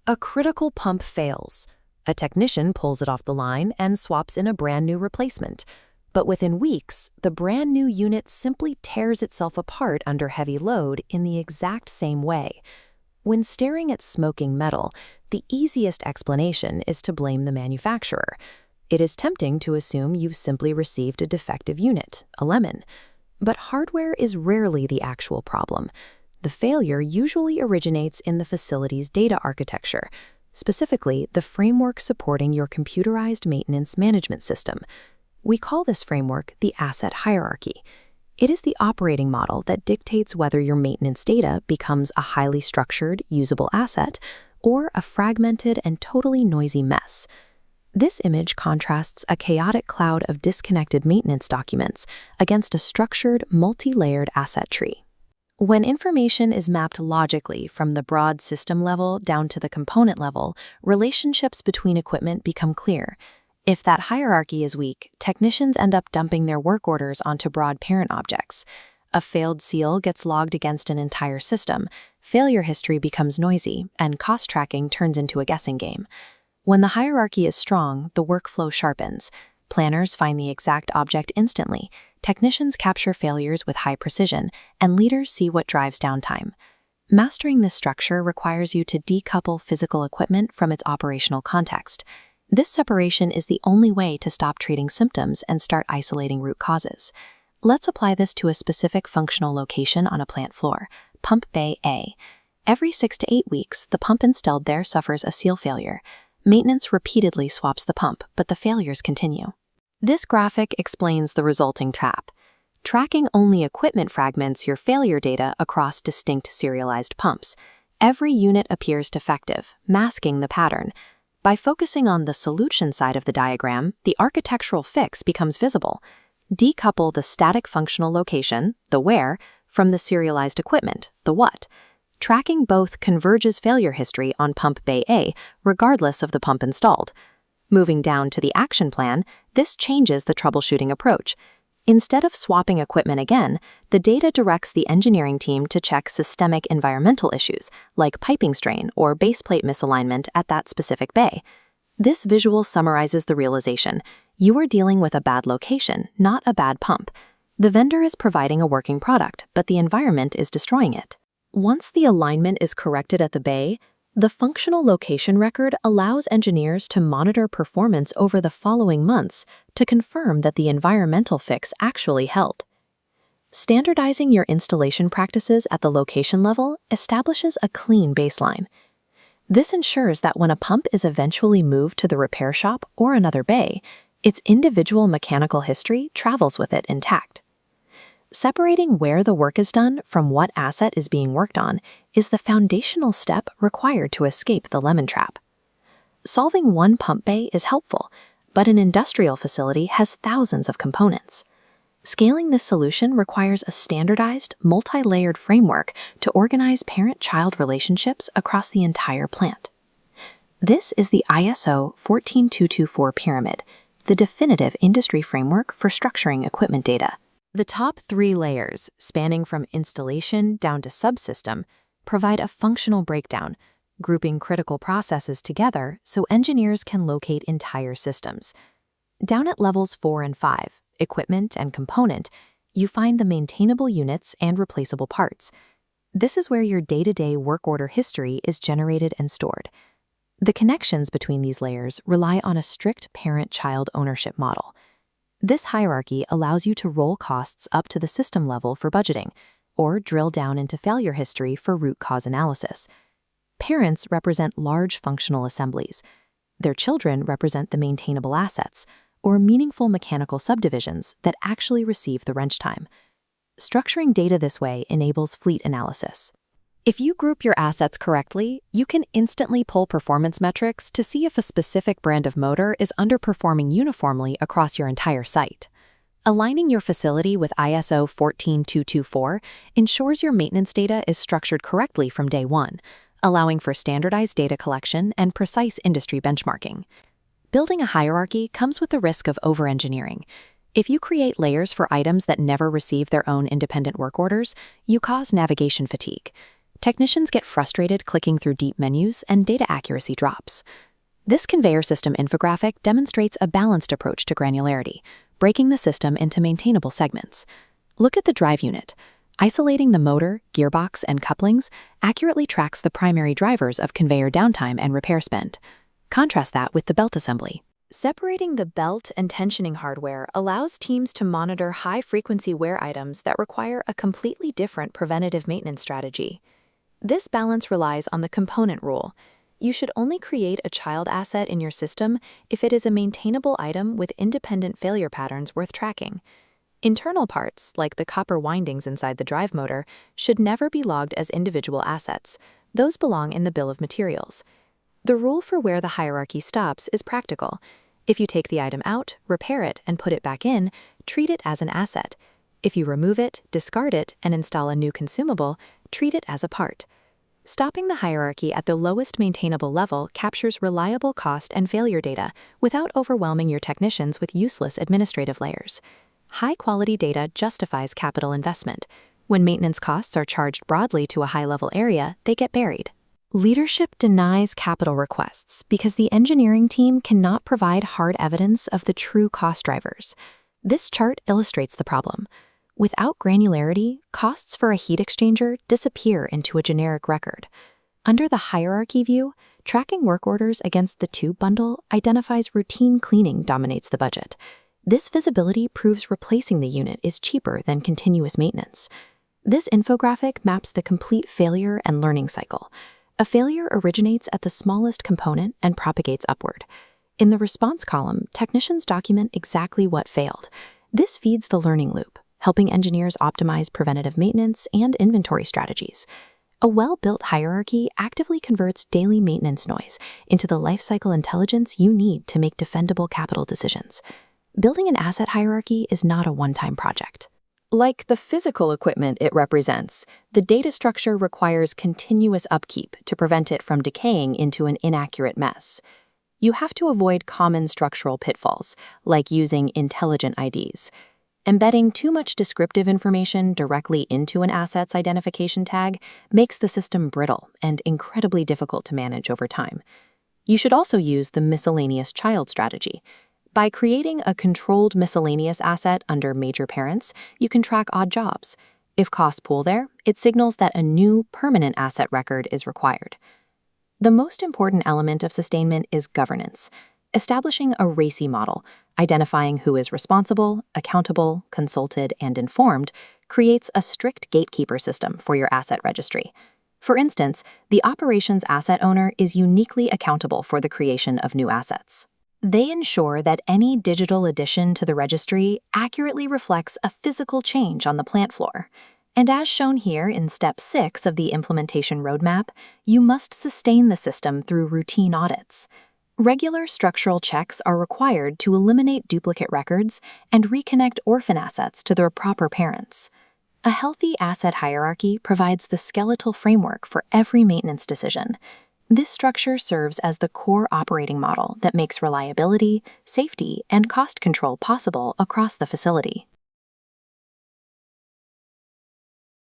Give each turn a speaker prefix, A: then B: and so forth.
A: A critical pump fails. A technician pulls it off the line and swaps in a brand new replacement. But within weeks, the brand new unit simply tears itself apart under heavy load in the exact same way. When staring at smoking metal, the easiest explanation is to blame the manufacturer. It is tempting to assume you've simply received a defective unit, a lemon. But hardware is rarely the actual problem. The failure usually originates in the facility's data architecture, specifically the framework supporting your computerized maintenance management system. We call this framework the asset hierarchy. It is the operating model that dictates whether your maintenance data becomes a highly structured, usable asset or a fragmented and totally noisy mess. This image contrasts a chaotic cloud of disconnected maintenance documents against a structured, multi-layered asset tree. When information is mapped logically from the broad system level down to the component level, relationships between equipment become clear. If that hierarchy is weak, technicians end up dumping their work orders onto broad parent objects. A failed seal gets logged against an entire system, failure history becomes noisy, and cost tracking turns into a guessing game. When the hierarchy is strong, the workflow sharpens. Planners find the exact object instantly, technicians capture failures with high precision, and leaders see what drives downtime. Mastering this structure requires you to decouple physical equipment from its operational context. This separation is the only way to stop treating symptoms and start isolating root causes. Let's apply this to a specific functional location on a plant floor, Pump Bay A. Every 6 to 8 weeks, the pump installed there suffers a seal failure. Maintenance repeatedly swaps the pump, but the failures continue. This graphic explains the resulting tap. Tracking only equipment fragments your failure data across distinct serialized pumps. Every unit appears defective, masking the pattern. By focusing on the solution side of the diagram, the architectural fix becomes visible. Decouple the static functional location, the where, from the serialized equipment, the what. Tracking both converges failure history on Pump Bay A, regardless of the pump installed. Moving down to the action plan, this changes the troubleshooting approach. Instead of swapping equipment again, the data directs the engineering team to check systemic environmental issues, like piping strain or baseplate misalignment at that specific bay. This visual summarizes the realization: you are dealing with a bad location, not a bad pump. The vendor is providing a working product, but the environment is destroying it. Once the alignment is corrected at the bay, the functional location record allows engineers to monitor performance over the following months to confirm that the environmental fix actually helped. Standardizing your installation practices at the location level establishes a clean baseline. This ensures that when a pump is eventually moved to the repair shop or another bay, its individual mechanical history travels with it intact. Separating where the work is done from what asset is being worked on is the foundational step required to escape the lemon trap. Solving one pump bay is helpful, but an industrial facility has thousands of components. Scaling this solution requires a standardized, multi-layered framework to organize parent-child relationships across the entire plant. This is the ISO 14224 pyramid, the definitive industry framework for structuring equipment data. The top 3 layers, spanning from installation down to subsystem, provide a functional breakdown, grouping critical processes together so engineers can locate entire systems. Down at levels 4 and 5, equipment and component, you find the maintainable units and replaceable parts. This is where your day-to-day work order history is generated and stored. The connections between these layers rely on a strict parent-child ownership model. This hierarchy allows you to roll costs up to the system level for budgeting, or drill down into failure history for root cause analysis. Parents represent large functional assemblies. Their children represent the maintainable assets, or meaningful mechanical subdivisions that actually receive the wrench time. Structuring data this way enables fleet analysis. If you group your assets correctly, you can instantly pull performance metrics to see if a specific brand of motor is underperforming uniformly across your entire site. Aligning your facility with ISO 14224 ensures your maintenance data is structured correctly from day one, allowing for standardized data collection and precise industry benchmarking. Building a hierarchy comes with the risk of over-engineering. If you create layers for items that never receive their own independent work orders, you cause navigation fatigue. technicians get frustrated clicking through deep menus and data accuracy drops. This conveyor system infographic demonstrates a balanced approach to granularity, breaking the system into maintainable segments. Look at the drive unit. Isolating the motor, gearbox, and couplings accurately tracks the primary drivers of conveyor downtime and repair spend. Contrast that with the belt assembly. Separating the belt and tensioning hardware allows teams to monitor high-frequency wear items that require a completely different preventative maintenance strategy. This balance relies on the component rule. You should only create a child asset in your system if it is a maintainable item with independent failure patterns worth tracking. Internal parts, like the copper windings inside the drive motor, should never be logged as individual assets. Those belong in the bill of materials. The rule for where the hierarchy stops is practical. If you take the item out, repair it, and put it back in, treat it as an asset. If you remove it, discard it, and install a new consumable, treat it as a part. Stopping the hierarchy at the lowest maintainable level captures reliable cost and failure data without overwhelming your technicians with useless administrative layers. High-quality data justifies capital investment. When maintenance costs are charged broadly to a high-level area, they get buried. Leadership denies capital requests because the engineering team cannot provide hard evidence of the true cost drivers. This chart illustrates the problem. Without granularity, costs for a heat exchanger disappear into a generic record. Under the hierarchy view, tracking work orders against the tube bundle identifies routine cleaning dominates the budget. This visibility proves replacing the unit is cheaper than continuous maintenance. This infographic maps the complete failure and learning cycle. A failure originates at the smallest component and propagates upward. In the response column, technicians document exactly what failed. This feeds the learning loop, helping engineers optimize preventative maintenance and inventory strategies. A well-built hierarchy actively converts daily maintenance noise into the lifecycle intelligence you need to make defendable capital decisions. Building an asset hierarchy is not a one-time project. Like the physical equipment it represents, the data structure requires continuous upkeep to prevent it from decaying into an inaccurate mess. You have to avoid common structural pitfalls, like using intelligent IDs. Embedding too much descriptive information directly into an asset's identification tag makes the system brittle and incredibly difficult to manage over time. You should also use the miscellaneous child strategy. By creating a controlled miscellaneous asset under major parents, you can track odd jobs. If costs pool there, it signals that a new permanent asset record is required. The most important element of sustainment is governance. Establishing a RACI model, identifying who is responsible, accountable, consulted, and informed, creates a strict gatekeeper system for your asset registry. For instance, the operations asset owner is uniquely accountable for the creation of new assets. They ensure that any digital addition to the registry accurately reflects a physical change on the plant floor. And as shown here in Step 6 of the implementation roadmap, you must sustain the system through routine audits. Regular structural checks are required to eliminate duplicate records and reconnect orphan assets to their proper parents. A healthy asset hierarchy provides the skeletal framework for every maintenance decision. This structure serves as the core operating model that makes reliability, safety, and cost control possible across the facility.